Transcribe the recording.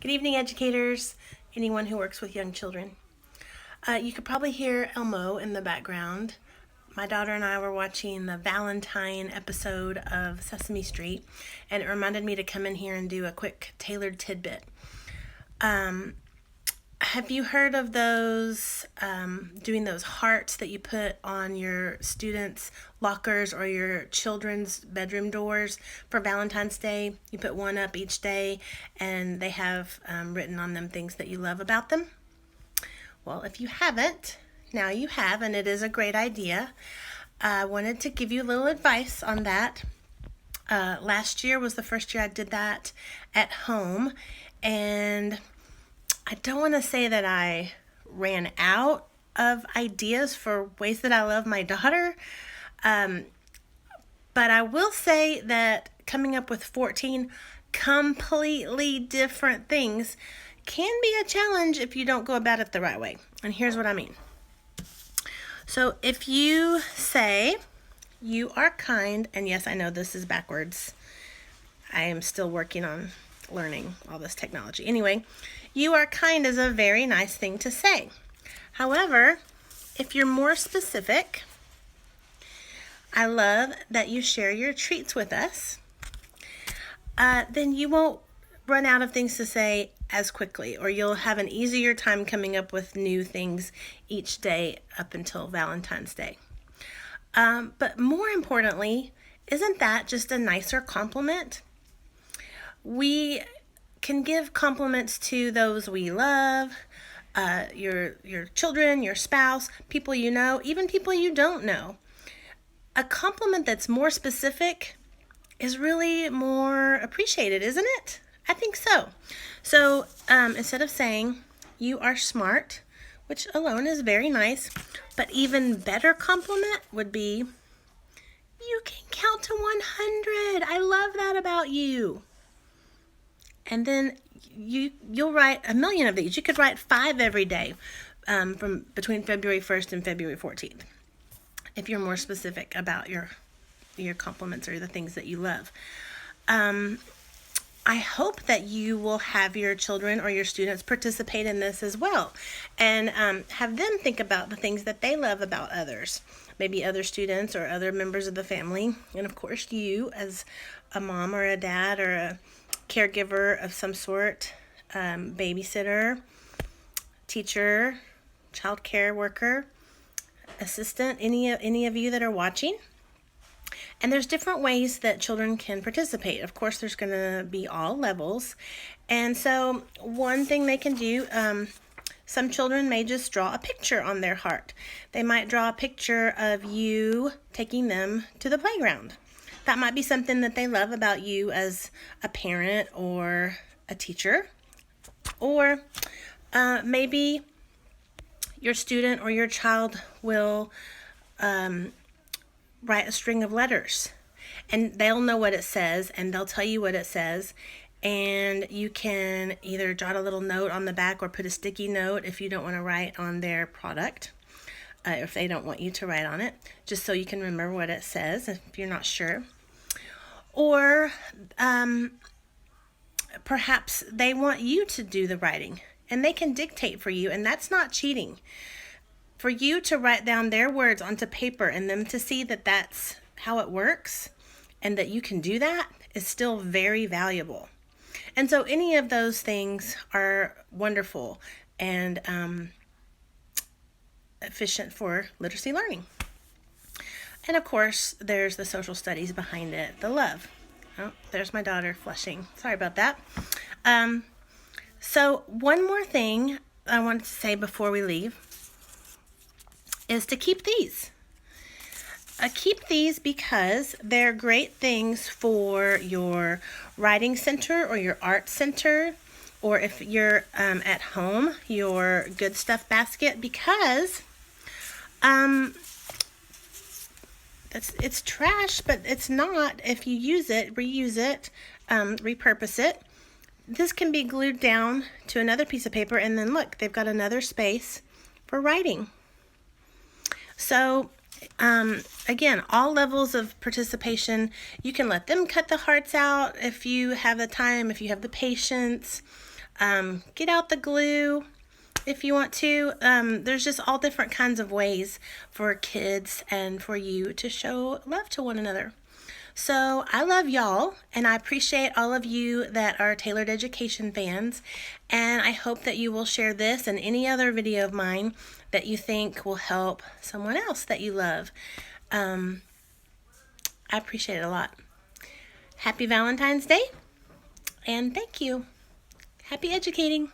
Good evening, educators, anyone who works with young children. You could probably hear Elmo in the background. My daughter and I were watching the Valentine episode of Sesame Street, and it reminded me to come in here and do a quick Tayler'd Tidbit. Have you heard of those, doing those hearts that you put on your students' lockers or your children's bedroom doors for Valentine's Day? You put one up each day and they have written on them things that you love about them. Well, if you haven't, now you have, and it is a great idea. I wanted to give you a little advice on that. Last year was the first year I did that at home, and I don't want to say that I ran out of ideas for ways that I love my daughter, but I will say that coming up with 14 completely different things can be a challenge if you don't go about it the right way. And here's what I mean. So if you say, "You are kind," and yes, I know this is backwards. I am still working on learning all this technology. Anyway, "You are kind" is a very nice thing to say. However, if you're more specific, "I love that you share your treats with us," then you won't run out of things to say as quickly, or you'll have an easier time coming up with new things each day up until Valentine's Day. But more importantly, isn't that just a nicer compliment? We can give compliments to those we love, your children, your spouse, people you know, even people you don't know. A compliment that's more specific is really more appreciated, isn't it? I think so. So instead of saying, "You are smart," which alone is very nice, but even better compliment would be, "You can count to 100. I love that about you." And then you'll write a million of these. You could write 5 every day from between February 1st and February 14th, if you're more specific about your compliments or the things that you love. I hope that you will have your children or your students participate in this as well, and have them think about the things that they love about others, maybe other students or other members of the family, and of course you as a mom or a dad or a caregiver of some sort, babysitter, teacher, child care worker, assistant, any of you that are watching. And there's different ways that children can participate. Of course, there's going to be all levels. And so one thing they can do, some children may just draw a picture on their heart. They might draw a picture of you taking them to the playground. That might be something that they love about you as a parent or a teacher. Or maybe your student or your child will write a string of letters, and they'll know what it says, and they'll tell you what it says, and you can either jot a little note on the back or put a sticky note if you don't want to write on their product, if they don't want you to write on it, just so you can remember what it says if you're not sure. Or perhaps they want you to do the writing, and they can dictate for you, and that's not cheating. For you to write down their words onto paper and them to see that that's how it works and that you can do that is still very valuable. And so any of those things are wonderful and efficient for literacy learning. And of course, there's the social studies behind it, the love. Oh, there's my daughter flushing. Sorry about that. So one more thing I wanted to say before we leave is to keep these. Keep these because they're great things for your writing center or your art center, or if you're at home, your good stuff basket, because it's trash, but it's not if you use it, reuse it, repurpose it. This can be glued down to another piece of paper, and then look, they've got another space for writing. So Again, all levels of participation. You can let them cut the hearts out if you have the time, if you have the patience. Get out the glue if you want to. There's just all different kinds of ways for kids and for you to show love to one another. So I love y'all, and I appreciate all of you that are Tayler'd Education fans, and I hope that you will share this and any other video of mine that you think will help someone else that you love. I appreciate it a lot. Happy Valentine's Day, and thank you. Happy educating.